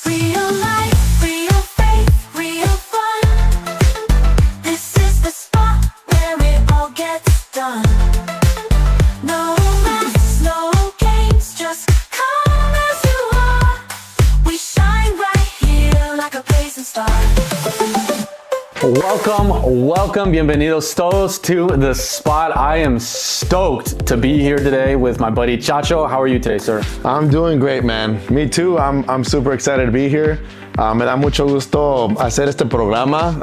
Real life, real faith, real fun. This is the spot where it all gets done. No masks, no games, just come as you are. We shine right here like a blazing star. Welcome, bienvenidos todos to The Spot. I am stoked to be here today with my buddy Chacho. How are you today, sir? I'm doing great, man. Me too. I'm super excited to be here. Me da mucho gusto hacer este programa.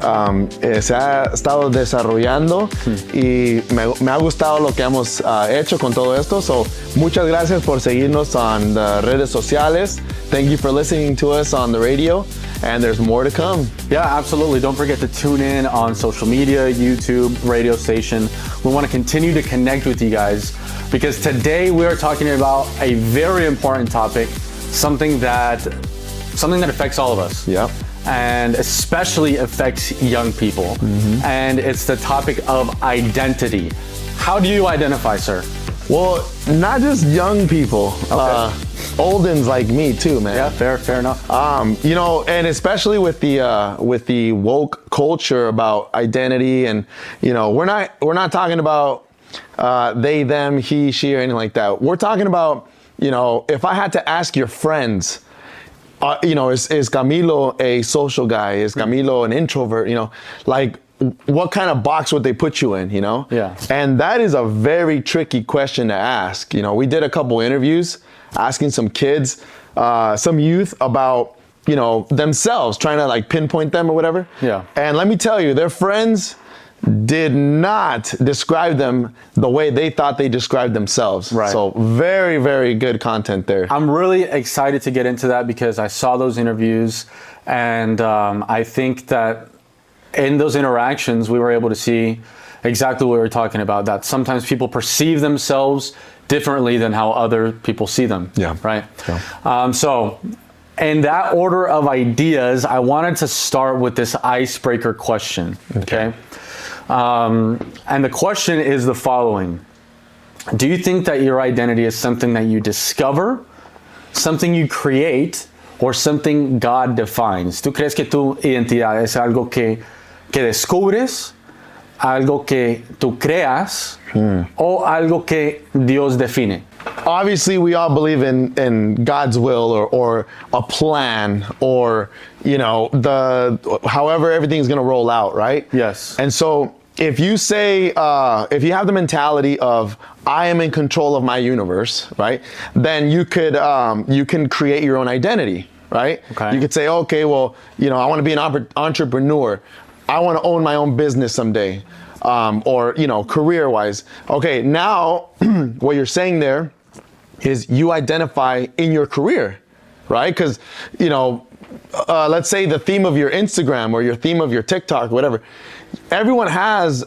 Se ha estado desarrollando y me ha gustado lo que hemos hecho con todo esto. So, muchas gracias por seguirnos en redes sociales. Thank you for listening to us on the radio. And there's more to come. Yeah, absolutely. Don't forget to tune in on social media, YouTube, radio station. We want to continue to connect with you guys because today we are talking about a very important topic, something that affects all of us. Yep. And especially affects young people. Mm-hmm. And it's the topic of identity. How do you identify, sir? Well, not just young people. Okay. Old uns like me too, man. Yeah, fair enough. You know, and especially with the woke culture about identity, and you know, we're not talking about they, them, he, she, or anything like that. We're talking about, you know, if I had to ask your friends, you know, is Camilo a social guy? Is Camilo an introvert? You know, like, what kind of box would they put you in, you know? Yeah. And that is a very tricky question to ask. You know, we did a couple interviews asking some kids, some youth about, you know, themselves, trying to like pinpoint them or whatever. Yeah. And let me tell you, their friends did not describe them the way they thought they described themselves. Right. So very, very good content there. I'm really excited to get into that because I saw those interviews, and I think that in those interactions, we were able to see exactly what we were talking about, that sometimes people perceive themselves differently than how other people see them. Yeah. Right? Yeah. So in that order of ideas, I wanted to start with this icebreaker question. Okay. And the question is the following. Do you think that your identity is something that you discover, something you create, or something God defines? ¿Tú crees que tu identidad es algo que descubres, algo que tú creas, o algo que Dios define? Obviously, we all believe in God's will or a plan, or, you know, however everything's going to roll out, right? Yes. And so if you say, if you have the mentality of I am in control of my universe, right? Then you can create your own identity, right? Okay. You could say, okay, well, you know, I want to be an entrepreneur. I want to own my own business someday. Or, you know, career-wise. Okay, now what you're saying there is you identify in your career, right? Because, you know, let's say the theme of your Instagram or your theme of your TikTok, whatever, everyone has,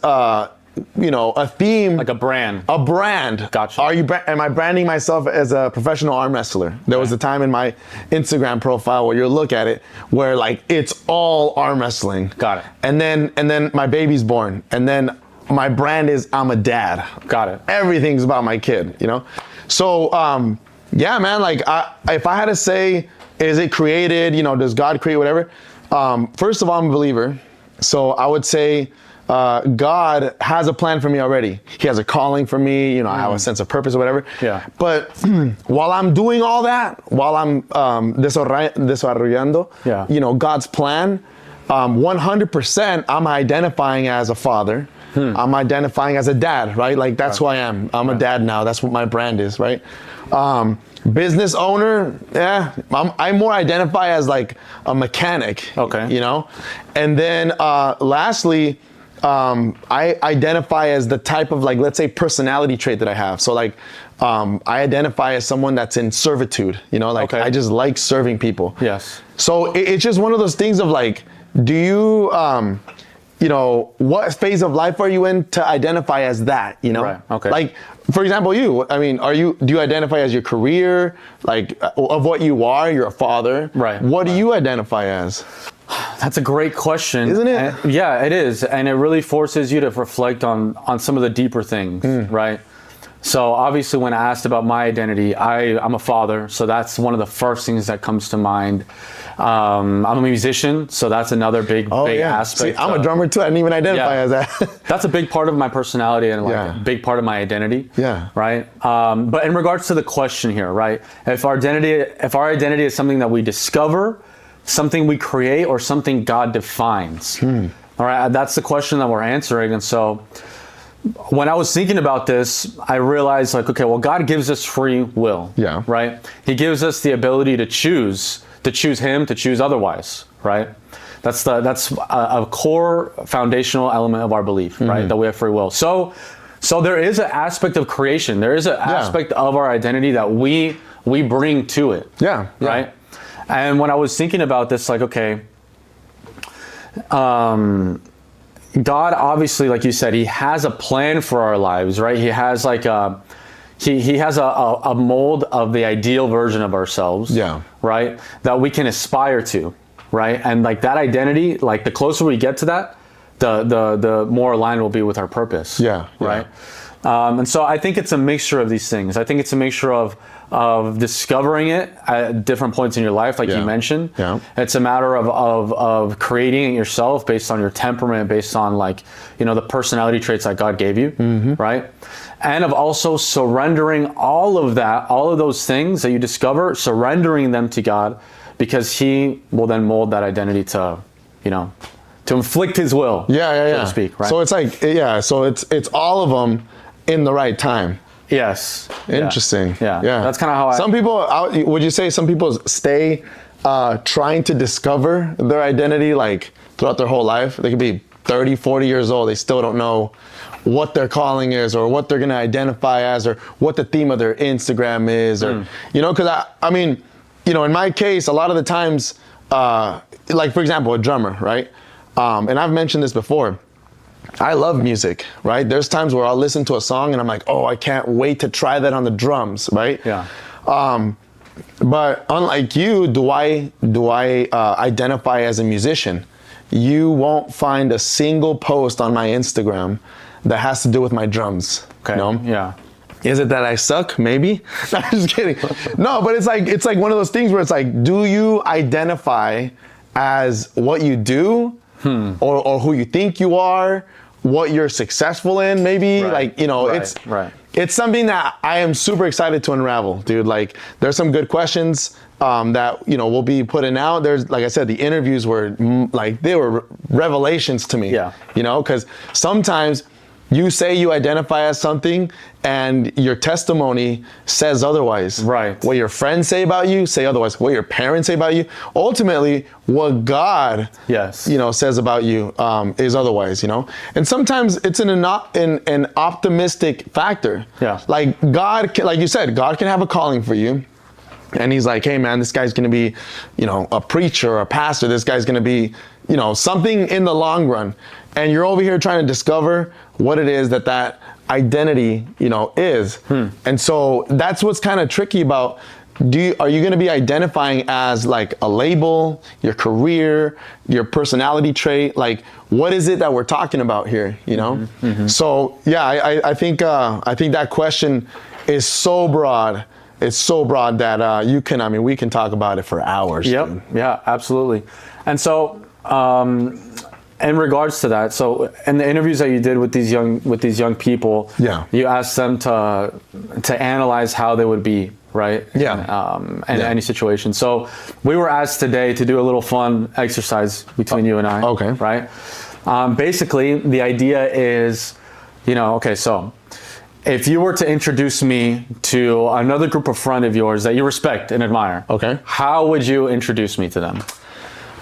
you know, a theme. Like a brand. A brand. Gotcha. Am I branding myself as a professional arm wrestler? There was a time in my Instagram profile where you look at it where like it's all arm wrestling. Got it. And then my baby's born. And then my brand is I'm a dad. Got it. Everything's about my kid, you know? So, yeah, man, like if I had to say, is it created, you know, does God create whatever? First of all, I'm a believer. So I would say, God has a plan for me already. He has a calling for me, you know, I have a sense of purpose or whatever. Yeah. But while I'm doing all that, while I'm desarrollando, yeah, you know, God's plan, 100% I'm identifying as a father. I'm identifying as a dad, right? Like that's who I am. I'm a dad now. That's what my brand is, right? Business owner, yeah, I more identify as like a mechanic, okay, you know? And then lastly, I identify as the type of like, let's say personality trait that I have. So like, I identify as someone that's in servitude, you know, like I just like serving people. Yes. So it's just one of those things of like, do you, you know, what phase of life are you in to identify as that, you know? Right. Okay. Like, for example, I mean, do you identify as your career, like of what you are? You're a father. Right. What do you identify as? That's a great question. Isn't it? Yeah, it is. And it really forces you to reflect on some of the deeper things, right? So obviously when asked about my identity, I'm a father. So that's one of the first things that comes to mind. I'm a musician. So that's another big aspect. See, I'm a drummer too. I didn't even identify as that. That's a big part of my personality and a big part of my identity. Yeah. Right. But in regards to the question here, right? If our identity is something that we discover, something we create, or something God defines. All right. That's the question that we're answering. And so when I was thinking about this, I realized like, okay, well, God gives us free will. Yeah. Right. He gives us the ability to choose him, to choose otherwise. Right. That's a core foundational element of our belief, right? That we have free will. So there is an aspect of creation. There is an aspect of our identity that we bring to it. Yeah. Right. And when I was thinking about this, like, okay, God obviously, like you said, he has a plan for our lives, right? He has like he has a mold of the ideal version of ourselves, right? That we can aspire to, right? And like that identity, like the closer we get to that, the more aligned we'll be with our purpose. Right. And so I think it's a mixture of these things. I think it's a mixture of discovering it at different points in your life, like you mentioned. It's a matter of creating it yourself based on your temperament, based on like, the personality traits that God gave you, right? And of also surrendering all of those things that you discover, surrendering them to God, because he will then mold that identity to inflict his will, so to speak, right? So it's like, so it's all of them in the right time. Yes. Interesting. Yeah. That's kind of how some people, would you say some people stay trying to discover their identity like throughout their whole life? They could be 30, 40 years old. They still don't know what their calling is or what they're going to identify as or what the theme of their Instagram is or, because I mean, in my case, a lot of the times, like for example, a drummer, right? And I've mentioned this before. I love music, right? There's times where I'll listen to a song and I'm like, oh, I can't wait to try that on the drums, right? Yeah. But unlike you, do I identify as a musician? You won't find a single post on my Instagram that has to do with my drums. Okay. Yeah. Is it that I suck? Maybe. No, I'm just kidding. No, but it's like one of those things where it's like, do you identify as what you do, or who you think you are, what you're successful in? Maybe it's something that I am super excited to unravel, dude. Like, there's some good questions that we'll be putting out. There's, like I said, the interviews were they were revelations to me. Yeah. Because sometimes you say you identify as something and your testimony says otherwise. Right. What your friends say about you, say otherwise. What your parents say about you. Ultimately, what God says about you is otherwise, And sometimes it's an optimistic factor. Yeah. Like God, like you said, God can have a calling for you. And he's like, hey man, this guy's gonna be, a preacher or a pastor. This guy's gonna be, something in the long run. And you're over here trying to discover what it is that identity, is. And so that's what's kind of tricky about, are you going to be identifying as like a label, your career, your personality trait? Like, what is it that we're talking about here, So yeah, I think that question is so broad. It's so broad that we can talk about it for hours. Yep. Dude. Yeah, absolutely. And so, in regards to that, so in the interviews that you did with these young people, you asked them to analyze how they would be, right? Yeah. In any situation. So we were asked today to do a little fun exercise between you and I. Okay. Right. Basically, the idea is, okay, so if you were to introduce me to another group of friends of yours that you respect and admire, okay, how would you introduce me to them?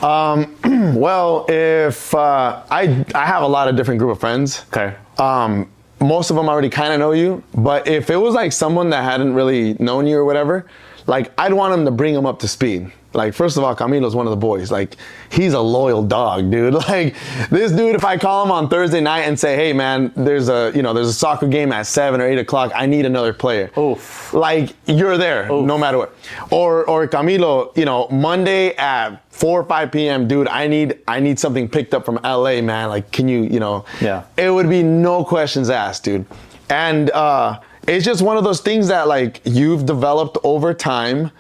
Well, if I have a lot of different group of friends. Okay. Most of them already kind of know you, but if it was like someone that hadn't really known you or whatever, like I'd want them to bring them up to speed. Like, first of all, Camilo's one of the boys. Like, he's a loyal dog, dude. Like, this dude, if I call him on Thursday night and say, hey man, there's a soccer game at 7 or 8 o'clock, I need another player. Oof. Like, you're there, no matter what. Or Camilo, Monday at 4 or 5 p.m., dude, I need something picked up from LA, man. Like, can you, Yeah. It would be no questions asked, dude. And it's just one of those things that like you've developed over time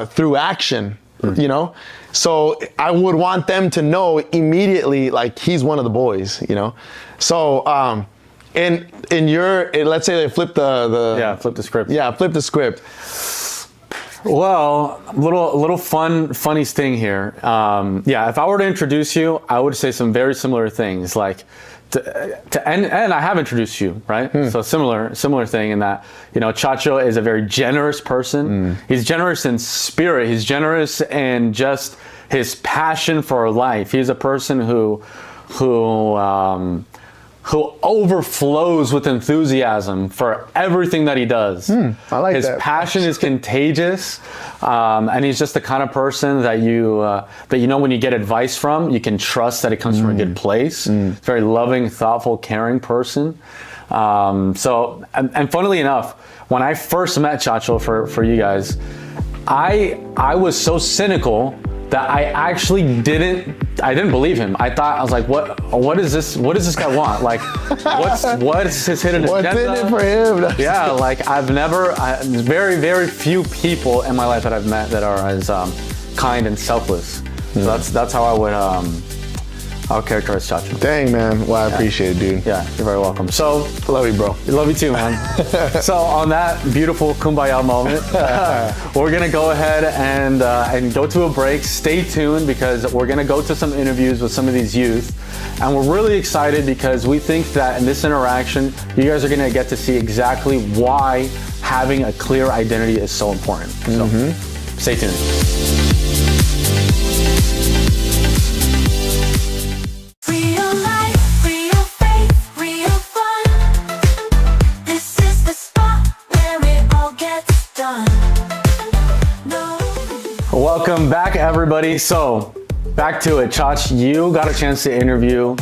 through action, you know? So I would want them to know immediately, like he's one of the boys, you know? So, in your, let's say they flip flip the script. Yeah, flip the script. Well, little funny thing here. If I were to introduce you, I would say some very similar things. Like, and I have introduced you, right? So similar thing in that, you know, Chacho is a very generous person. He's generous in spirit. He's generous in just his passion for life. He's a person who overflows with enthusiasm for everything that he does. I like his that. passion is contagious, and he's just the kind of person that you know when you get advice from, you can trust that it comes from a good place. Very loving, thoughtful, caring person. So funnily enough, when I first met Chacho for you guys, I was so cynical that I actually didn't believe him. I was like, what is this guy want? Like, what's his hidden agenda? What's in it for him? Yeah, like there's very, very few people in my life that I've met that are as kind and selfless. So that's how I'll characterize Chacho. Dang, man. Well, I appreciate it, dude. Yeah, you're very welcome. So, Love you, bro. love you too, man. So on that beautiful kumbaya moment, we're gonna go ahead and go to a break. Stay tuned because we're gonna go to some interviews with some of these youth, and we're really excited because we think that in this interaction, you guys are gonna get to see exactly why having a clear identity is so important. So, stay tuned. Real life, real faith, real fun. This is the spot where it all gets done. No. Welcome back, everybody. So, back to it. Chach, you got a chance to interview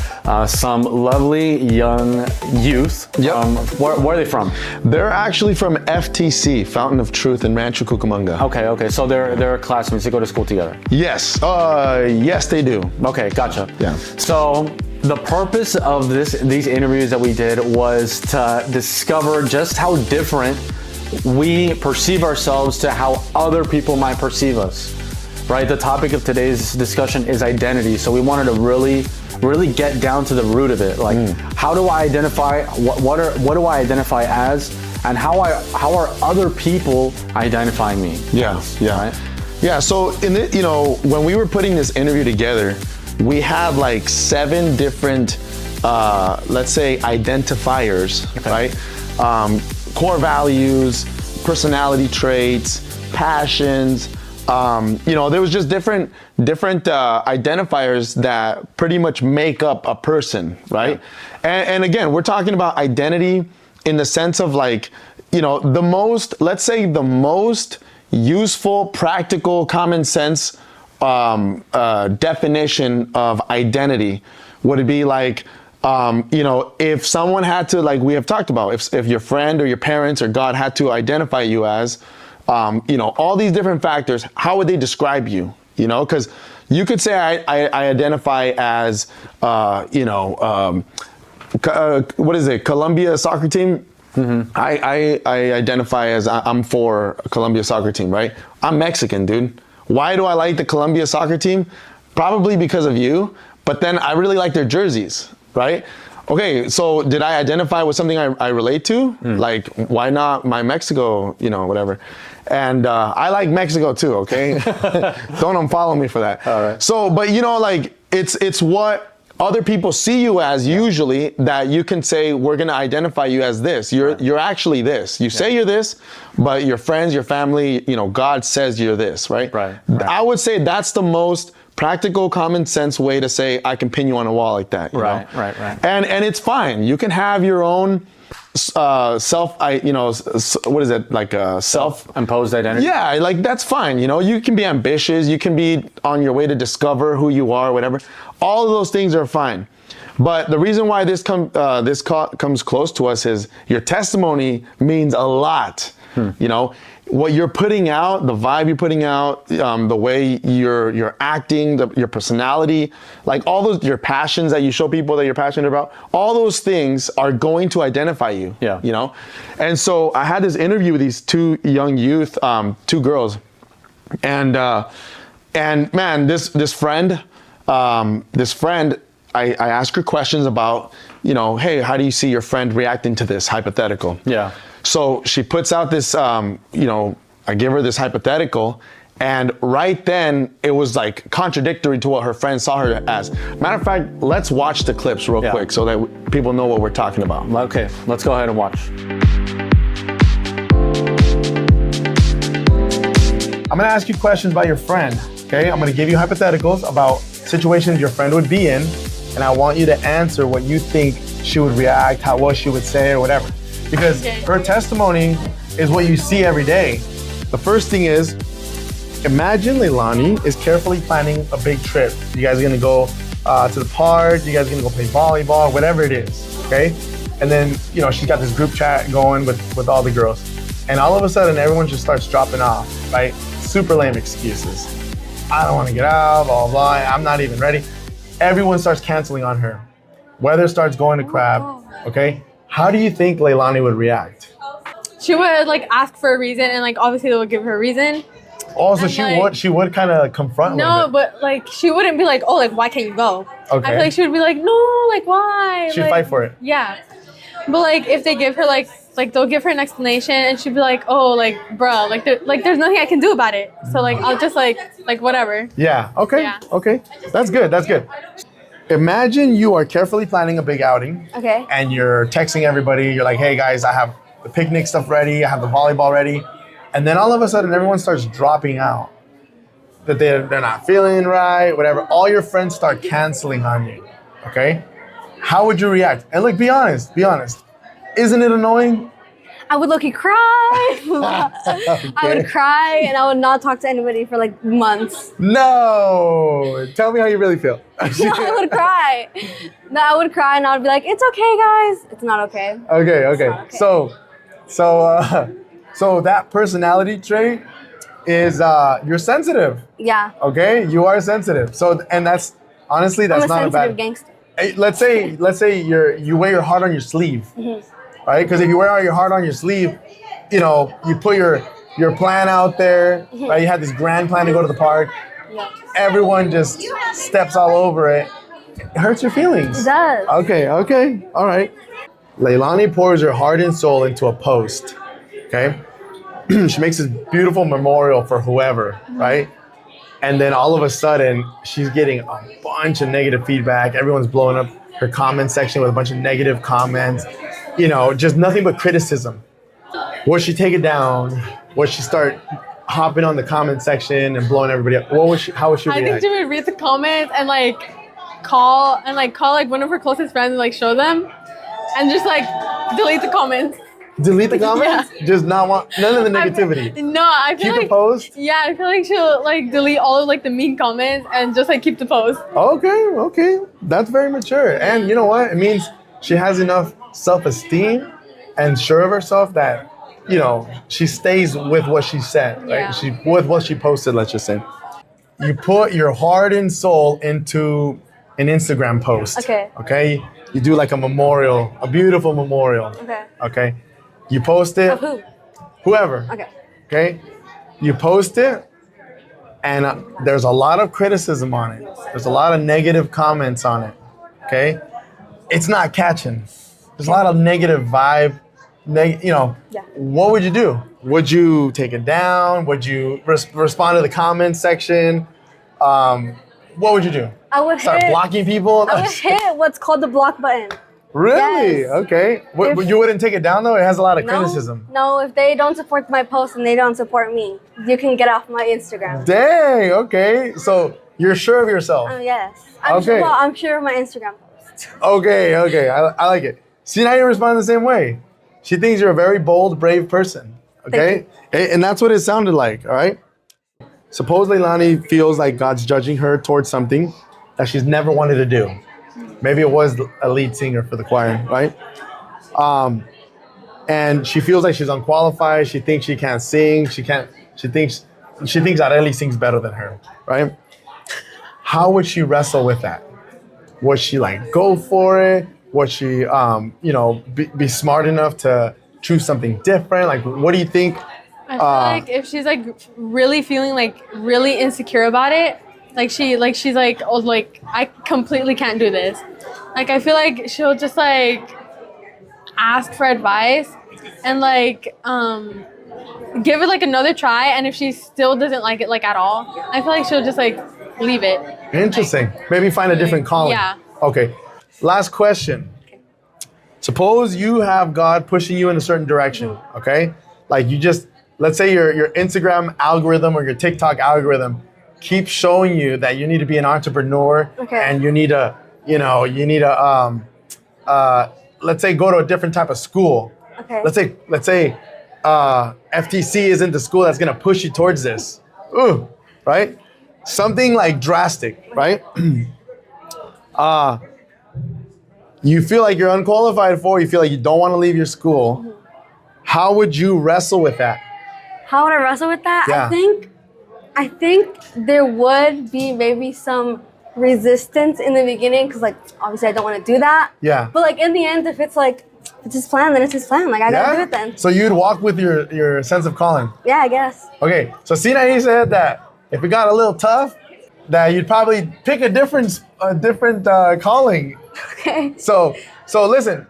some lovely young youth. Yep. Where are they from? They're actually from FTC, Fountain of Truth in Rancho Cucamonga. Okay. So they're classmates. They go to school together. Yes. Yes, they do. Okay, gotcha. Yeah. So the purpose of these interviews that we did was to discover just how different we perceive ourselves to how other people might perceive us. Right? The topic of today's discussion is identity. So we wanted to really get down to the root of it. Like, how do I identify? What do I identify as? And how are other people identifying me? Yeah. Right? Yeah. So when we were putting this interview together, we had like 7 different, let's say, identifiers, right? Core values, personality traits, passions. There was just different identifiers that pretty much make up a person, right? Yeah. And again, we're talking about identity in the sense of like, the most useful, practical, common sense definition of identity would be like, if someone had to, like we have talked about, if your friend or your parents or God had to identify you as, all these different factors, how would they describe you? Because you could say I identify as, what is it, Columbia soccer team? I identify as I'm for Columbia soccer team, right? I'm Mexican, dude. Why do I like the Columbia soccer team? Probably because of you, but then I really like their jerseys, right? Okay, so did I identify with something I relate to? Like, why not my Mexico, whatever. And I like Mexico too, okay? Don't unfollow me for that. All right. So, but it's what other people see you as usually that you can say, we're gonna identify you as this. You're actually this. You say you're this, but your friends, your family, God says you're this, right? Right. I would say that's the most practical, common sense way to say I can pin you on a wall like that. Right. And it's fine. You can have your own self-imposed identity. Yeah, like that's fine. You can be ambitious. You can be on your way to discover who you are, whatever. All of those things are fine. But the reason why this comes close to us is your testimony means a lot You know, what you're putting out, the vibe you're putting out, the way you're acting, your personality, like all those, your passions that you show people that you're passionate about, all those things are going to identify you. Yeah. You know, and so I had this interview with these two young youth, two girls, and man, this friend, I ask her questions about, you know, hey, how do you see your friend reacting to this hypothetical? Yeah. So she puts out this, you know, I give her this hypothetical, and right then it was like contradictory to what her friend saw her as. Matter of fact, let's watch the clips real quick so that people know what we're talking about. Okay, let's go ahead and watch. I'm gonna ask you questions about your friend, okay? I'm gonna give you hypotheticals about situations your friend would be in, and I want you to answer what you think she would react, what she would say, or whatever. Because her testimony is what you see every day. The first thing is, imagine Leilani is carefully planning a big trip. You guys are gonna go to the park, you guys are gonna go play volleyball, whatever it is, okay? And then, you know, she's got this group chat going with all the girls. And all of a sudden, everyone just starts dropping off, right? Super lame excuses. I don't wanna get out, blah, blah, blah, I'm not even ready. Everyone starts canceling on her. Weather starts going to crap, okay? How do you think Leilani would react? She would like ask for a reason, and like obviously they would give her a reason. Also, And, she would kind of confront a little No, bit. but like she wouldn't be like, oh, like why can't you go? Okay. I feel like she would be like, no, like why? She'd like, fight for it. Yeah, but like if they give her like they'll give her an explanation, and she'd be like, oh, like bruh, like there's nothing I can do about it. So like I'll just like whatever. Yeah, okay, Yeah. okay. That's good, that's good. Imagine you are carefully planning a big outing. Okay. And you're texting everybody. You're like, hey guys, I have the picnic stuff ready. I have the volleyball ready. And then all of a sudden, everyone starts dropping out. That they're not feeling right, whatever. All your friends start canceling on you, okay? How would you react? And look, be honest. Isn't it annoying? I would look, cry. I would cry and I would not talk to anybody for like months. No. Tell me how you really feel. No, I would cry. No, I would cry and I would be like, it's okay, guys. It's not okay. Okay. not okay. So that personality trait is you're sensitive. Yeah. Okay, you are sensitive. So, and that's honestly, that's I'm a not a sensitive bad. gangster. Hey, let's say you wear your heart on your sleeve, right? Because if you wear your heart on your sleeve, you know, you put your plan out there, right? You had this grand plan to go to the park. Yeah. Everyone just steps all over it. It hurts your feelings. It does. Okay, all right. Leilani pours her heart and soul into a post, okay? She makes this beautiful memorial for whoever, right? And then all of a sudden, she's getting a bunch of negative feedback. Everyone's blowing up her comment section with a bunch of negative comments. You know, just nothing but criticism. Would she take it down? Would she start hopping on the comment section and blowing everybody up? How would she I think react? she would read the comments and like call one of her closest friends and like show them, and just like delete the comments. Delete the comments? Just not want none of the negativity. No, I feel Keep like the post? Yeah, I feel like she'll like delete all of like the mean comments and just like keep the post. Okay. That's very mature. And you know what? It means she has enough self-esteem and sure of herself that, you know, she stays with what she said, right? Yeah. With what she posted, let's just say. You put your heart and soul into an Instagram post. Okay. You do like a memorial, a beautiful memorial. Okay. You post it. Of who? Whoever. Okay. You post it, and there's a lot of criticism on it. There's a lot of negative comments on it. Okay. It's not catching. There's a lot of negative vibe. Yeah. What would you do? Would you take it down? Would you respond to the comment section? What would you do? I would Start blocking people? I would hit what's called the block button. Really? Yes. Okay. If- You wouldn't take it down though? It has a lot of criticism. No, if they don't support my post and they don't support me, you can get off my Instagram. Dang, okay. So you're sure of yourself. Yes. Okay. I'm sure of my Instagram post. Okay. I like it. See, now you respond the same way. She thinks you're a very bold, brave person. Okay? And that's what it sounded like, all right? Suppose Leilani feels like God's judging her towards something that she's never wanted to do. Maybe it was a lead singer for the choir, right? and she feels like she's unqualified. She thinks she can't sing. She thinks Arely sings better than her, right? How would she wrestle with that? Would she like go for it? Would she, be smart enough to choose something different? Like, what do you think? I feel like if she's like really feeling like really insecure about it, she's like, oh, like I completely can't do this. Like I feel like she'll just like ask for advice and like give it like another try. And if she still doesn't like it like at all, I feel like she'll just like leave it. Interesting. Maybe find a different calling. Yeah. Okay. Last question. Suppose you have God pushing you in a certain direction. Okay. Like let's say your Instagram algorithm or your TikTok algorithm keeps showing you that you need to be an entrepreneur. Okay. And you need to, let's say go to a different type of school. Okay. Let's say FTC isn't the school that's gonna push you towards this. Ooh, right? Something like drastic, right? You feel like you're unqualified for, you feel like you don't want to leave your school. How would you wrestle with that? How would I wrestle with that? Yeah. I think there would be maybe some resistance in the beginning because, like, obviously I don't want to do that. Yeah. But like in the end, if it's his plan, then it's his plan. Like I gotta do it then. So you'd walk with your sense of calling. Yeah, I guess. Okay, so Sinaí said that if it got a little tough, that you'd probably pick a different calling. Okay. So listen,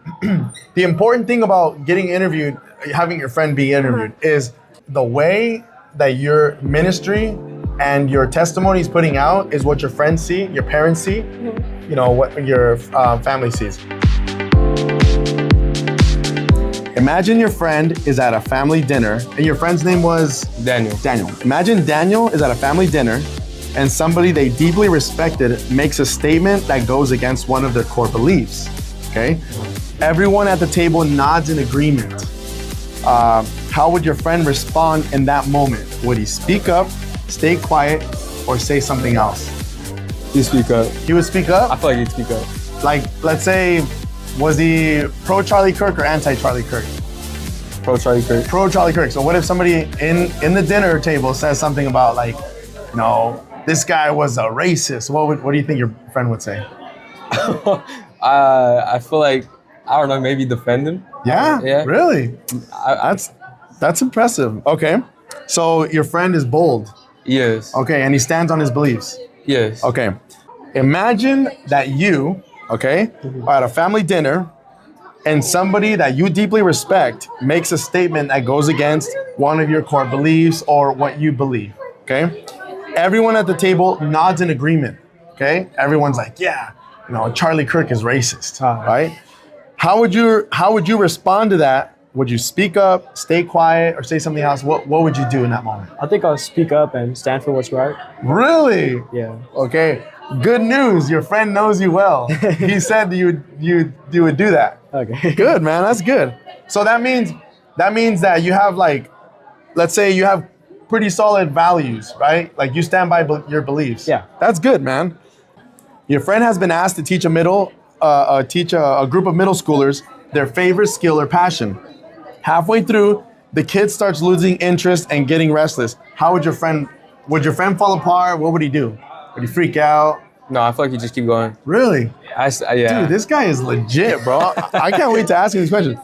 the important thing about getting interviewed, having your friend be interviewed, is the way that your ministry and your testimony is putting out is what your friends see, your parents see, what your family sees. Imagine your friend is at a family dinner, and your friend's name was? Daniel. Daniel. Imagine Daniel is at a family dinner, and somebody they deeply respected makes a statement that goes against one of their core beliefs, okay? Everyone at the table nods in agreement. How would your friend respond in that moment? Would he speak up, stay quiet, or say something else? You speak up. He would speak up? I feel like you'd speak up. Like, let's say, was he pro Charlie Kirk or anti Charlie Kirk? Pro Charlie Kirk. Pro Charlie Kirk. So what if somebody in the dinner table says something about like, no, this guy was a racist? What do you think your friend would say? I feel like, I don't know, maybe defend him. Yeah? Yeah. Really? That's impressive. Okay. So your friend is bold. Yes. Okay, and he stands on his beliefs. Yes. Okay. Imagine that you, okay, are at a family dinner and somebody that you deeply respect makes a statement that goes against one of your core beliefs or what you believe, okay? Everyone at the table nods in agreement, okay? Everyone's like, yeah, Charlie Kirk is racist, right? How would you respond to that? Would you speak up, stay quiet, or say something else? What would you do in that moment? I think I'll speak up and stand for what's right. Really? Yeah. Okay. Good news. Your friend knows you well. He said you would do that. Okay. Good, man. That's good. So that means that you have like, let's say you have pretty solid values, right? Like you stand by your beliefs. Yeah. That's good, man. Your friend has been asked to teach a group of middle schoolers their favorite skill or passion. Halfway through, the kid starts losing interest and getting restless. How would your friend fall apart? What would he do? Would he freak out? No, I feel like you just keep going. Really? Yeah. Dude, this guy is legit, bro. I can't wait to ask him these questions.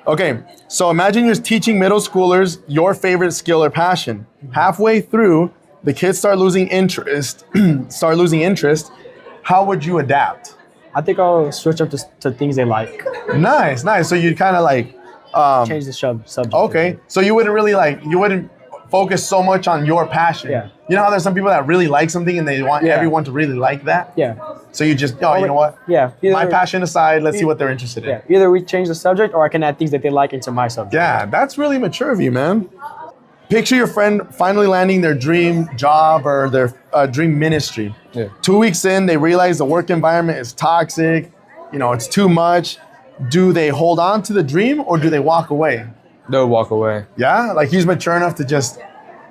Okay, so imagine you're teaching middle schoolers your favorite skill or passion. Halfway through, the kids start losing interest. How would you adapt? I think I'll switch up to things they like. Nice. So you'd kind of like Change the subject. Okay, so you wouldn't focus so much on your passion. Yeah. You know how there's some people that really like something and they want Yeah. everyone to really like that? Yeah. So you just, you know what? Yeah. My passion aside, let's see what they're interested in. Yeah. Either we change the subject or I can add things that they like into my subject. Yeah, that's really mature of you, man. Picture your friend finally landing their dream job or their dream ministry. Yeah. 2 weeks in, they realize the work environment is toxic. It's too much. Do they hold on to the dream or do they walk away? They'll walk away. Yeah, like he's mature enough to just,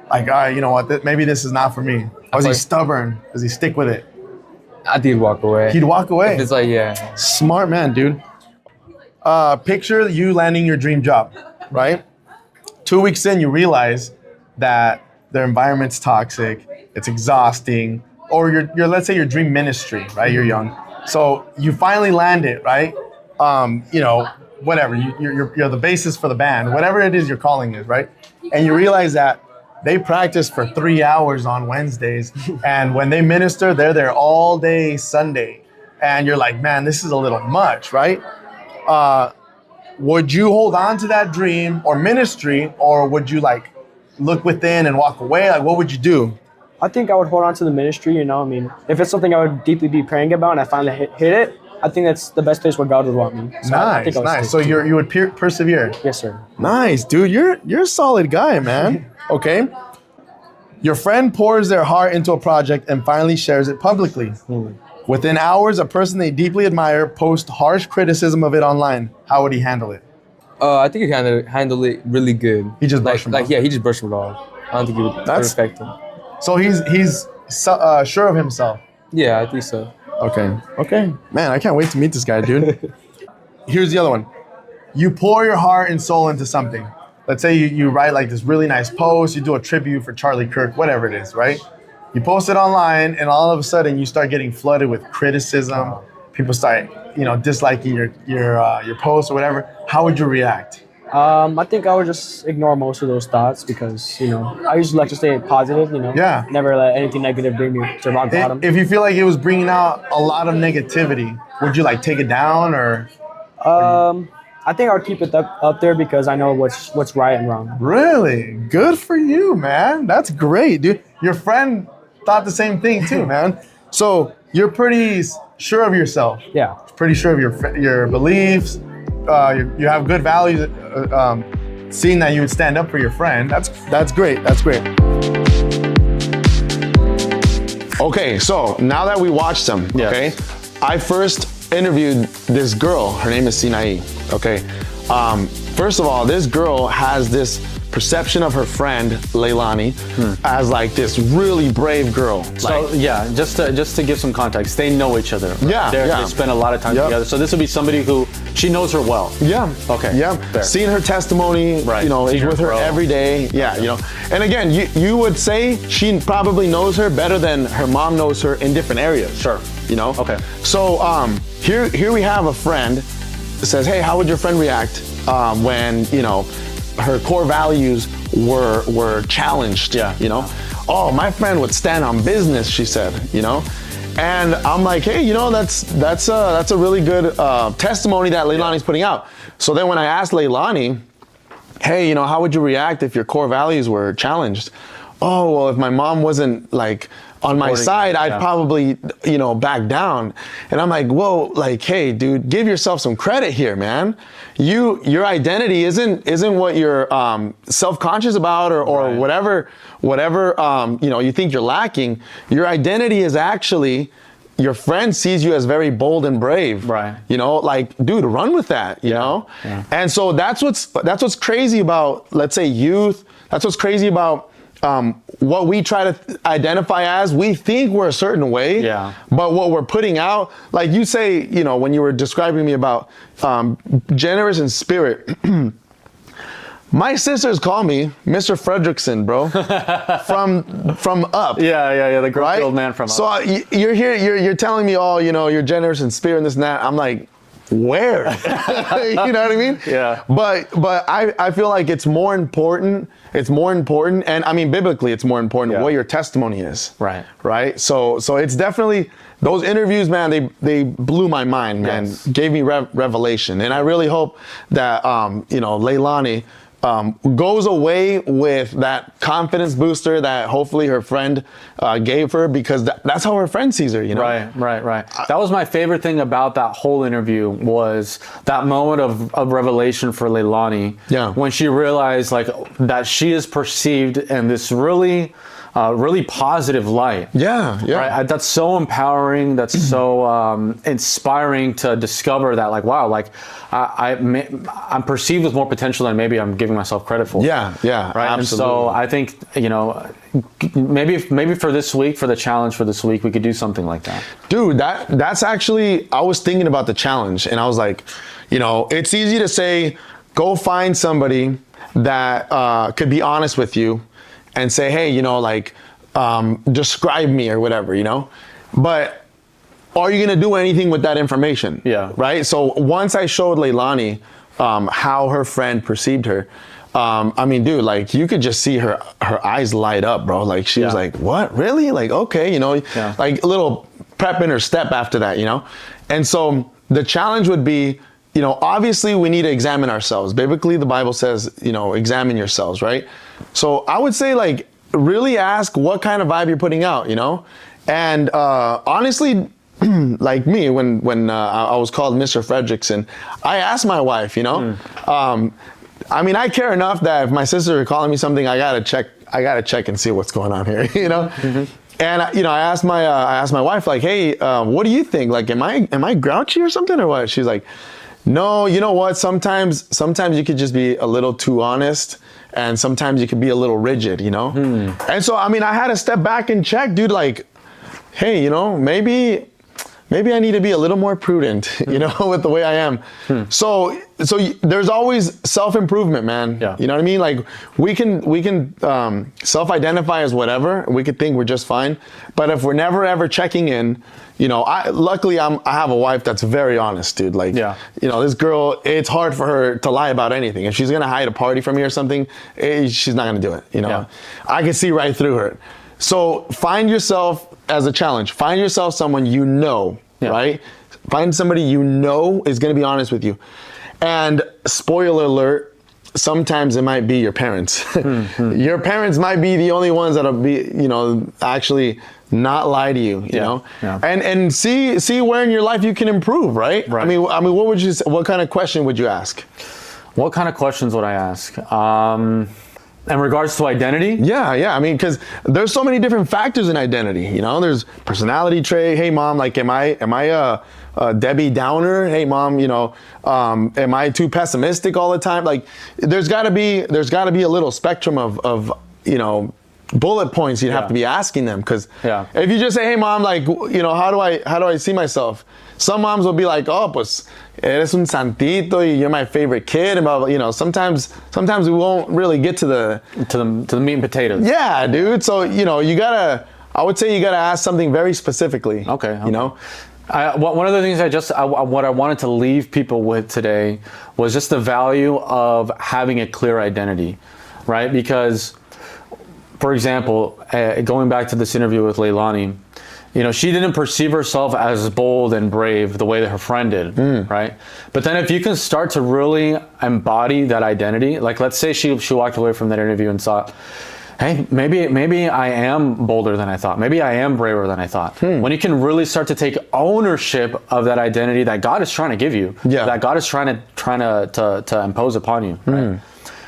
like, all right, you know what? Maybe this is not for me. Or is he stubborn? Does he stick with it? I did walk away. He'd walk away. If it's like, yeah. Smart man, dude. picture you landing your dream job, right? 2 weeks in, you realize that their environment's toxic, it's exhausting, or your let's say your dream ministry, right? You're young, so you finally land it, right? Whatever, you're the bassist for the band, whatever it is your calling is, right? And you realize that they practice for 3 hours on Wednesdays, and when they minister, they're there all day Sunday, and you're like, man, this is a little much, right? Would you hold on to that dream or ministry, or would you like look within and walk away? Like, what would you do? I think I would hold on to the ministry, you know. I mean, if it's something I would deeply be praying about and I finally hit it, I think that's the best place where God would want me. So I think I would Nice. stick So to it. you would persevere. Yes, sir. Nice, dude. You're a solid guy, man. Okay. Your friend pours their heart into a project and finally shares it publicly. Within hours, a person they deeply admire posts harsh criticism of it online. How would he handle it? I think he handled it really good. He just brushed him off. Yeah, he just brushed it off. I don't think it would affect him. So he's sure of himself. Yeah, I think so. Okay. Man, I can't wait to meet this guy, dude. Here's the other one. You pour your heart and soul into something. Let's say you write like this really nice post, you do a tribute for Charlie Kirk, whatever it is, right? You post it online, and all of a sudden you start getting flooded with criticism. People start, disliking your post or whatever. How would you react? I think I would just ignore most of those thoughts because, I usually like to stay positive, Yeah. Never let anything negative bring me to rock bottom. If you feel like it was bringing out a lot of negativity, would you like take it down or? I think I would keep it up there because I know what's right and wrong. Really? Good for you, man. That's great, dude. Your friend thought the same thing too, man. So you're pretty sure of yourself. Yeah. Pretty sure of your beliefs. You have good values. Seeing that you would stand up for your friend, that's great. That's great. Okay, so now that we watched them, Yes. okay, I first interviewed this girl. Her name is Sinai. Okay, first of all, this girl has this perception of her friend Leilani as like this really brave girl. So yeah, just to give some context, they know each other. Right? Yeah, They spend a lot of time together. So this would be somebody who she knows her well. Yeah. Okay. Yeah. Fair. Seeing her testimony, Right. is Seeing with her her grow. every day. Yeah, And again, you would say she probably knows her better than her mom knows her in different areas. Sure. Okay. So here we have a friend that says, hey, how would your friend react when her core values were challenged? Yeah. Oh, my friend would stand on business, she said. And I'm like, hey, that's a really good testimony that Leilani's putting out. So then when I asked Leilani, hey, how would you react if your core values were challenged? Oh, well, if my mom wasn't like on my side, I'd probably, back down. And I'm like, whoa, like, hey, dude, give yourself some credit here, man. Your identity isn't what you're self-conscious about or Right. whatever you think you're lacking. Your identity is actually your friend sees you as very bold and brave. Right. Like, dude, run with that, you know? Yeah. And so that's what's crazy about, let's say, youth. That's what's crazy about what we try to identify as. We think we're a certain way, Yeah. but what we're putting out, like you say, when you were describing me about generous in spirit, my sisters call me Mr. Fredrickson, bro, from Up. Yeah, the grumpy Right? old man from So Up. you're here, you're telling me, oh, you're generous in spirit and this and that. I'm like, where? You know what I mean? Yeah. But I feel like it's more important, and I mean, biblically, it's more important Yeah. what your testimony is. Right. Right? So it's definitely, those interviews, man, they blew my mind, man. Yes. Gave me revelation. And I really hope that, Leilani goes away with that confidence booster that hopefully her friend gave her, because that's how her friend sees her, Right. That was my favorite thing about that whole interview, was that moment of revelation for Leilani. Yeah. When she realized like that she is perceived in this really really positive light. Yeah, yeah. Right? That's so empowering. That's so inspiring to discover that, like, wow, like I'm perceived with more potential than maybe I'm giving myself credit for. Yeah, yeah, right. absolutely. And so I think, you know, maybe for this week, for the challenge for this week, we could do something like that. Dude, that's actually, I was thinking about the challenge, and I was like, you know, it's easy to say, go find somebody that could be honest with you and say, hey, you know, like, describe me or whatever, you know? But are you gonna do anything with that information? Yeah. Right? So once I showed Leilani how her friend perceived her, I mean, dude, like, you could just see her eyes light up, bro. Like, she was like, what, really? Like, okay, you know, like a little pep in her step after that, you know? And so the challenge would be, you know, obviously we need to examine ourselves. Biblically, the Bible says, you know, examine yourselves, right? So I would say, like, really ask what kind of vibe you're putting out, you know? And honestly, like me, when I was called Mr. Fredrickson, I asked my wife, you know? I mean, I care enough that if my sister are calling me something, I gotta check and see what's going on here, you know? And you know, I asked my wife, like, hey, what do you think? Like, am I grouchy or something or what? She's like, no, you know what? Sometimes you could just be a little too honest, and sometimes you could be a little rigid, you know? And so, I mean, I had to step back and check, dude, like, hey, you know, maybe I need to be a little more prudent, you know, with the way I am. So there's always self-improvement, man. Yeah. You know what I mean? Like, we can self-identify as whatever. We could think we're just fine. But if we're never ever checking in, you know, luckily I have a wife that's very honest, dude. Like, you know, this girl, it's hard for her to lie about anything. If she's gonna hide a party from me or something, she's not gonna do it, you know? I can see right through her. So find yourself, as a challenge, find yourself someone you know, right? Find somebody you know is gonna be honest with you. And spoiler alert, sometimes it might be your parents. Your parents might be the only ones that'll be, you know, actually not lie to you, you know? And see where in your life you can improve, right? I mean, what kind of question would you ask? What kind of questions would I ask? In regards to identity? Yeah. I mean, because there's so many different factors in identity. You know, there's personality trait. Hey, mom, like, am I a Debbie Downer? Hey, mom, you know, am I too pessimistic all the time? Like, there's got to be a little spectrum of you know, bullet points you'd have to be asking them. Because if you just say, hey, mom, like, you know, how do I see myself? Some moms will be like, oh, pues, eres un santito, you're my favorite kid, and blah, blah, you know, sometimes we won't really get to the meat and potatoes. Yeah, dude. So, you know, I would say you gotta ask something very specifically. Okay. You know? One of the things what I wanted to leave people with today was just the value of having a clear identity, right? Because, for example, going back to this interview with Leilani, you know, she didn't perceive herself as bold and brave the way that her friend did, right? But then if you can start to really embody that identity, like, let's say she walked away from that interview and thought, hey, maybe I am bolder than I thought. Maybe I am braver than I thought. When you can really start to take ownership of that identity that God is trying to give you, that God is trying to impose upon you, right?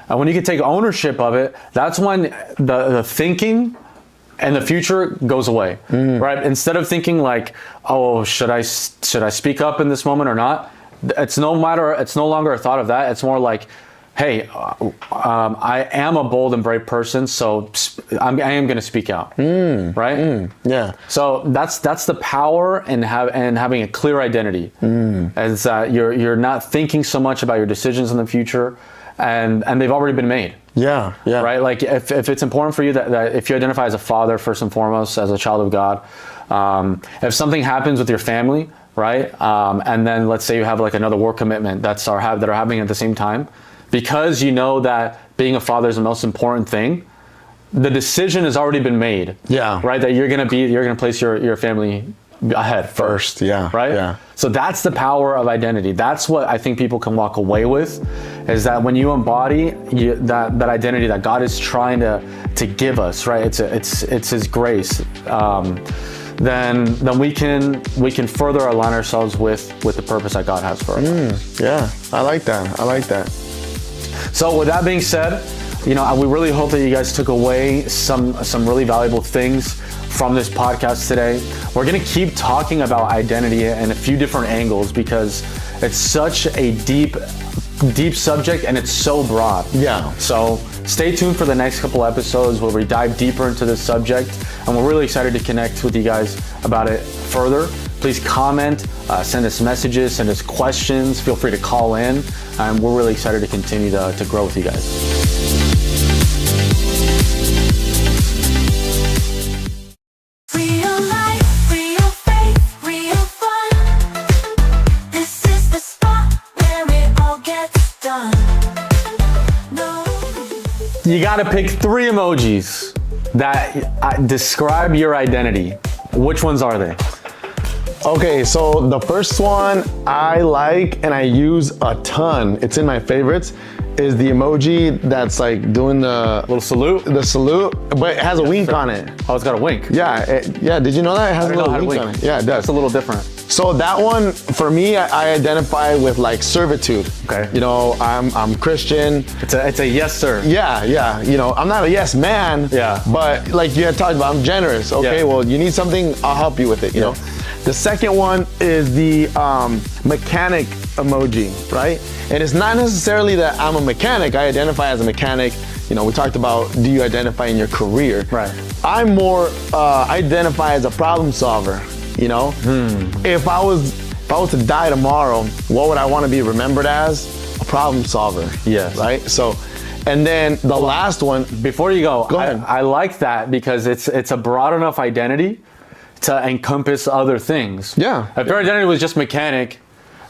And when you can take ownership of it, that's when the thinking and the future goes away, right? Instead of thinking like, oh, should I speak up in this moment or not? It's no longer a thought of that. It's more like, hey, I am a bold and brave person, so I am going to speak out, right? Yeah. So that's the power in having a clear identity, is that you're not thinking so much about your decisions in the future, and they've already been made. Yeah. Right? Like, if it's important for you that if you identify as a father, first and foremost, as a child of God, if something happens with your family, right? And then let's say you have like another work commitment that are happening at the same time, because you know that being a father is the most important thing, the decision has already been made. Yeah. Right? That you're gonna place your family ahead first. Yeah. Right? Yeah. So that's the power of identity. That's what I think people can walk away with, is that when you embody that identity that God is trying to give us, right? It's His grace. Then we can further align ourselves with the purpose that God has for us. Yeah, I like that. So with that being said, You know, we really hope that you guys took away some really valuable things from this podcast today. We're gonna keep talking about identity in a few different angles because it's such a deep subject and it's so broad. Yeah. So stay tuned for the next couple episodes where we dive deeper into this subject, and we're really excited to connect with you guys about it further. Please comment, send us messages, send us questions, feel free to call in, and we're really excited to continue to grow with you guys. Real life, real faith, real fun. This is the spot where it all gets done. No. You gotta pick 3 emojis that describe your identity. Which ones are they? Okay, so the first one I like and I use a ton, it's in my favorites, is the emoji that's like doing the Little salute? the salute, but it has a wink on it. Oh, it's got a wink. Yeah, yeah, did you know that? It has a I didn't know little how to wink wink. on it. Yeah, it does. It's a little different. So that one, for me, I identify with like servitude. Okay. You know, I'm Christian. It's a yes, sir. Yeah. You know, I'm not a yes man. Yeah. But like you had talked about, I'm generous. Okay, Yeah. well, you need something, I'll help you with it, you Yeah. know. The second one is the mechanic emoji, right? And it's not necessarily that I'm a mechanic. I identify as a mechanic. You know, we talked about, do you identify in your career? Right. I'm more identify as a problem solver. You know, if I was to die tomorrow, what would I want to be remembered as? A problem solver. Yes. Right. So, and then the last one. Before you go, ahead. I like that because it's a broad enough identity to encompass other things. Yeah. If your identity was just mechanic,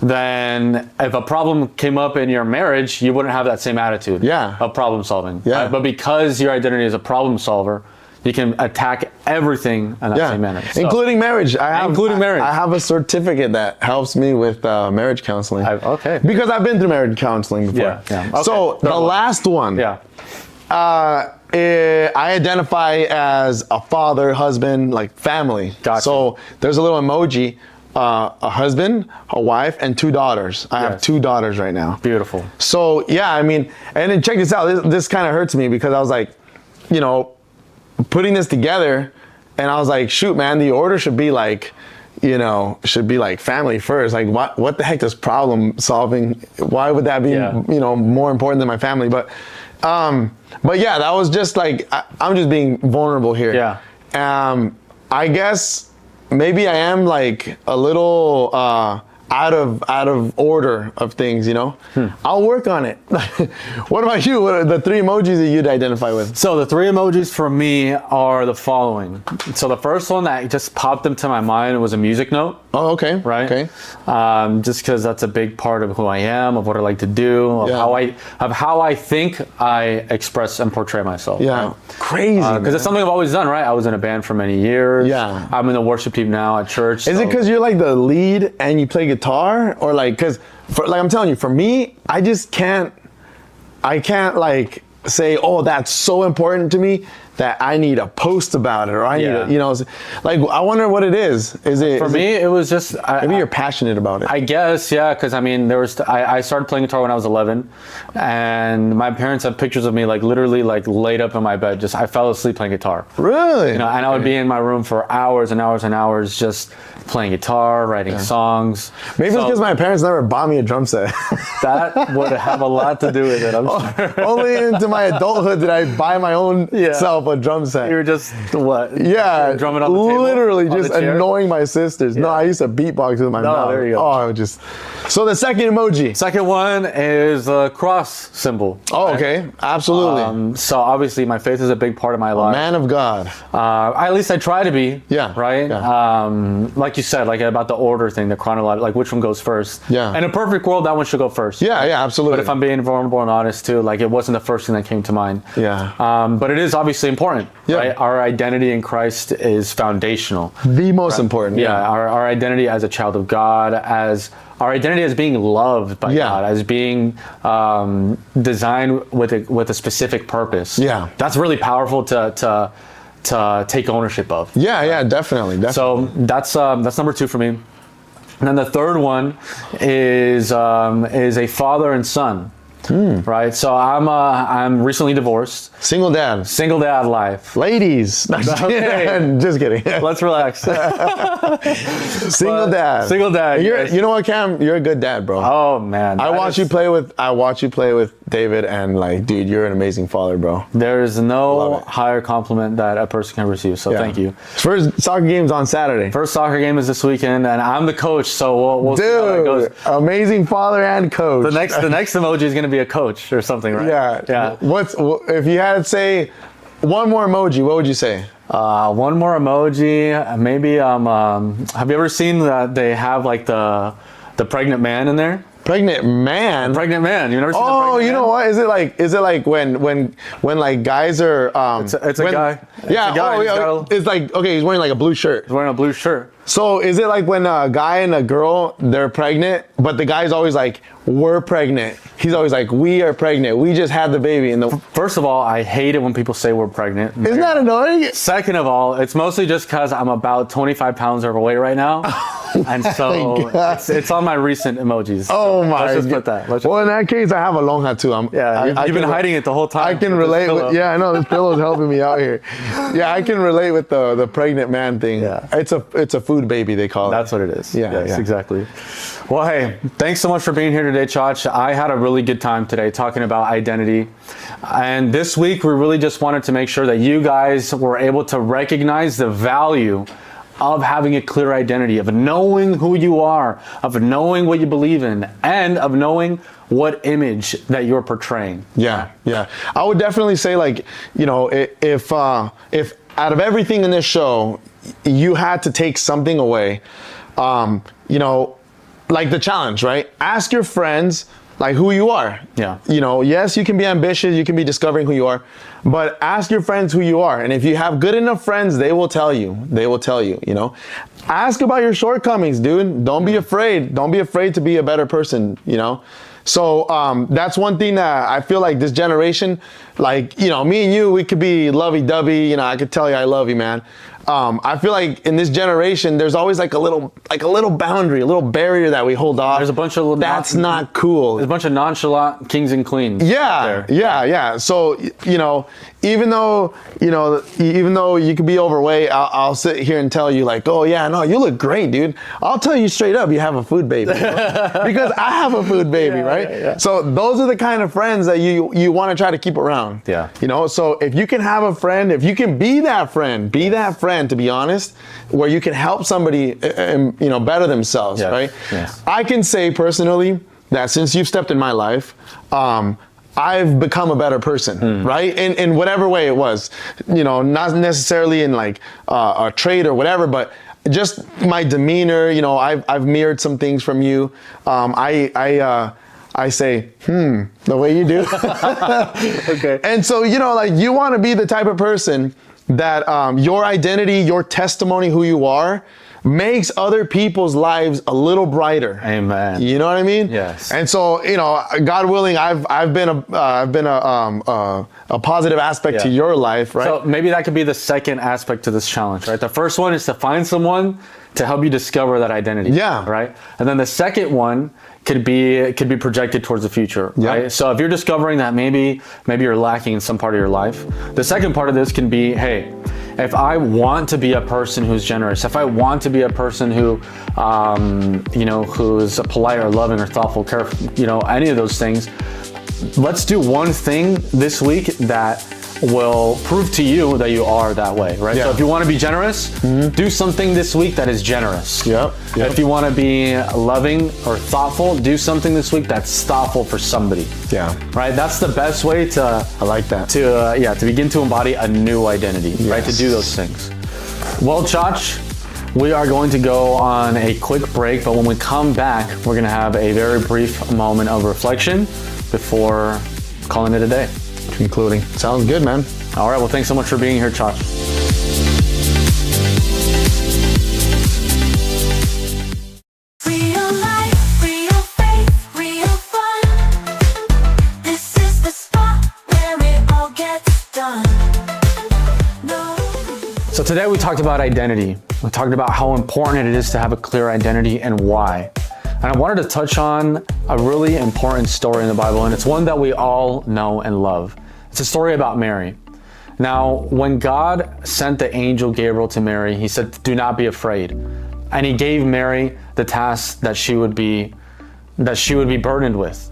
then if a problem came up in your marriage, you wouldn't have that same attitude. Yeah. Of problem solving. Yeah. But because your identity is a problem solver, you can attack everything in that same manner. So- Including marriage. Including marriage. I have a certificate that helps me with marriage counseling. Okay. Because I've been through marriage counseling before. Yeah. Okay. So the last one. Yeah. I identify as a father, husband, like family. Gotcha. So there's a little emoji, a husband, a wife, and 2 daughters. I have Yes. 2 daughters right now. Beautiful. So yeah, I mean, and then check this out. This kind of hurts me because I was like, you know, putting this together, and I was like, shoot, man, the order should be like, you know, should be like family first. Like, what the heck does problem solving? Why would that be, you know, more important than my family? But yeah, that was just like, I'm just being vulnerable here. Yeah. I guess maybe I am like a little out of order of things, you know. I'll work on it. What about you? What are the 3 emojis that you'd identify with? So the 3 emojis for me are the following. So the first one that just popped into my mind was a music note. Oh, okay. Right. Okay. Just because that's a big part of who I am, of what I like to do, of how I think I express and portray myself. Yeah. Right? Crazy. Because it's something I've always done, right? I was in a band for many years. Yeah. I'm in the worship team now at church. Is it because you're like the lead and you play guitar, or like, because like I'm telling you, for me, I just can't like say, oh, that's so important to me that I need a post about it, or I need a, you know, like, I wonder what it is. Is it for me? It was just maybe you're passionate about it. I guess, yeah, because I mean, I started playing guitar when I was 11, and my parents have pictures of me like literally like laid up in my bed. I fell asleep playing guitar. Really? You know, and I would be in my room for hours and hours and hours just playing guitar, writing songs. Maybe it's because my parents never bought me a drum set. That would have a lot to do with it, I'm sure. Only into my adulthood did I buy my own self a drum set. You were just what? Yeah, drumming on the table? literally On just the chair? annoying my sisters. No, I used to beatbox with my mouth. There you go. Oh, I would just. So the second emoji. Second one is a cross symbol. Oh, okay, absolutely. So obviously my faith is a big part of my life. Man of God. At least I try to be. Yeah. Right. Yeah. Like you said, like about the order thing, the chronological, like which one goes first. Yeah. In a perfect world, that one should go first. Yeah, absolutely. But if I'm being vulnerable and honest too, like it wasn't the first thing that came to mind. Yeah. But it is obviously important. Yeah. Right. Our identity in Christ is foundational. The most important. Yeah. Our identity as a child of God, as our identity as being loved by God, as being designed with a specific purpose. Yeah. That's really powerful to take ownership of. Yeah, definitely. So that's number 2 for me. And then the third one is a father and son. right? So I'm recently divorced, Single dad. single dad life. Ladies. No, Okay. just kidding. Let's relax. Single dad. Single dad. You know what, Cam? You're a good dad, bro. Oh man, I watch you play with David, and like, dude, you're an amazing father, bro. There is no Love it. higher compliment that a person can receive. So Yeah. thank you. First soccer game's on Saturday. First soccer game is this weekend, and I'm the coach, so we'll see how that goes. Dude, amazing father and coach. The next emoji is gonna be a coach or something, right? Yeah. Yeah. If you had to say one more emoji, what would you say? One more emoji. Maybe have you ever seen that they have like the pregnant man in there? Pregnant man. Pregnant man. You've never seen the Oh, pregnant you man? know what? Is it like when like guys are It's a guy. It's Yeah. a guy. Oh, He's yeah. got a- It's like, okay, he's wearing like a blue shirt. He's wearing a blue shirt. So is it like when a guy and a girl, they're pregnant, but the guy's always like, we're pregnant. He's always like, we are pregnant. We just had the baby. And First of all, I hate it when people say we're pregnant. isn't that annoying? Second of all, it's mostly just because I'm about 25 pounds overweight right now. And so God. it's on my recent emojis. Oh my Let's just God. put that. Let's just- Well, in that case, I have a long hat too. yeah, you've been hiding it the whole time. I can with this relate pillow. with, yeah, I know this pillow's helping me out here. Yeah, I can relate with the pregnant man thing. Yeah. It's a food baby, they call it. That's what it is. Yeah, Yes, yeah. exactly. Well, hey, thanks so much for being here today, Chach. I had a really good time today talking about identity. And this week, we really just wanted to make sure that you guys were able to recognize the value of having a clear identity, of knowing who you are, of knowing what you believe in, and of knowing what image that you're portraying. Yeah, yeah. I would definitely say, like, you know, if out of everything in this show, you had to take something away, you know, like the challenge, right? Ask your friends like who you are. Yeah. You know, yes, you can be ambitious, you can be discovering who you are, but ask your friends who you are. And if you have good enough friends, they will tell you. They will tell you, you know. Ask about your shortcomings, dude. Don't be afraid. Don't be afraid to be a better person, you know. So that's one thing that I feel like this generation, like, you know, me and you, we could be lovey-dovey, you know, I could tell you I love you, man. I feel like in this generation, there's always like a little boundary, a little barrier that we hold off. There's a bunch of little that's not cool. There's a bunch of nonchalant kings and queens. Yeah, there. yeah. So, you know, even though you could be overweight, I'll sit here and tell you like, oh yeah, no, you look great, dude. I'll tell you straight up, you have a food baby. Because I have a food baby, right? Yeah. So those are the kind of friends that you want to try to keep around. Yeah. You know, so if you can have a friend, if you can be that friend, to be honest, where you can help somebody, you know, better themselves, Yes, right? yes. I can say personally that since you've stepped in my life, I've become a better person, right? In whatever way it was, you know, not necessarily in like a trait or whatever, but just my demeanor, you know, I've mirrored some things from you. I say, the way you do. Okay. And so, you know, like you want to be the type of person that your identity, your testimony, who you are, makes other people's lives a little brighter. Amen. You know what I mean? Yes. And so, you know, God willing, I've been a positive aspect to Yeah. your life, right? So maybe that could be the second aspect to this challenge, right? The first one is to find someone to help you discover that identity. Yeah. Right? And then the second one could be projected towards the future, Yeah. right? So if you're discovering that maybe you're lacking in some part of your life, the second part of this can be, hey, if I want to be a person who's generous, if I want to be a person who, you know, who's polite or loving or thoughtful, careful, you know, any of those things, let's do one thing this week that will prove to you that you are that way, right? Yeah. So if you want to be generous, do something this week that is generous. Yep. If you want to be loving or thoughtful, do something this week that's thoughtful for somebody. Yeah. Right? That's the best way to I like that. to begin to embody a new identity, right? To Yes. do those things. Well, Chach, we are going to go on a quick break, but when we come back, we're going to have a very brief moment of reflection before calling it a day. Concluding. Sounds good, man. All right, well, thanks so much for being here, Chach. Real life, real faith, real fun. This is the spot where it all gets done. No. So today we talked about identity. We talked about how important it is to have a clear identity and why. And I wanted to touch on a really important story in the Bible, and it's one that we all know and love. It's a story about Mary. Now, when God sent the angel Gabriel to Mary, he said, "Do not be afraid." And he gave Mary the task that she would be burdened with.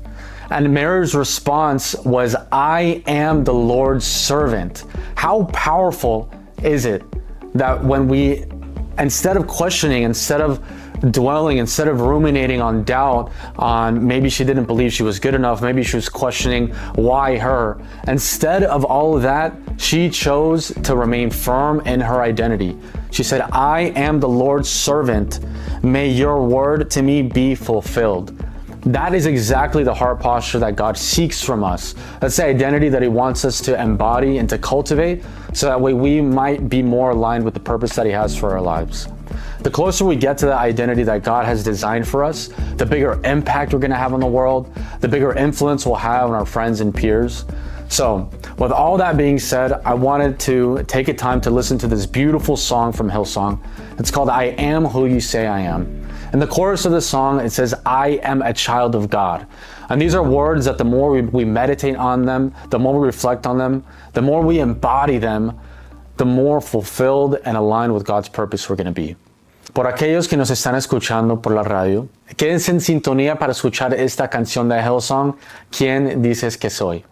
And Mary's response was, "I am the Lord's servant." How powerful is it that when we, instead of questioning, instead of dwelling, instead of ruminating on doubt, on maybe she didn't believe she was good enough, maybe she was questioning why her, instead of all of that, she chose to remain firm in her identity. She said, "I am the Lord's servant. May your word to me be fulfilled." That is exactly the heart posture that God seeks from us. That's the identity that he wants us to embody and to cultivate, so that way we might be more aligned with the purpose that he has for our lives. The closer we get to the identity that God has designed for us, the bigger impact we're going to have on the world, the bigger influence we'll have on our friends and peers. So, with all that being said, I wanted to take a time to listen to this beautiful song from Hillsong. It's called "I Am Who You Say I Am." In the chorus of the song, it says, "I am a child of God." And these are words that the more we meditate on them, the more we reflect on them, the more we embody them, the more fulfilled and aligned with God's purpose we're going to be. Por aquellos que nos están escuchando por la radio, quédense en sintonía para escuchar esta canción de Hillsong, ¿Quién dices que soy?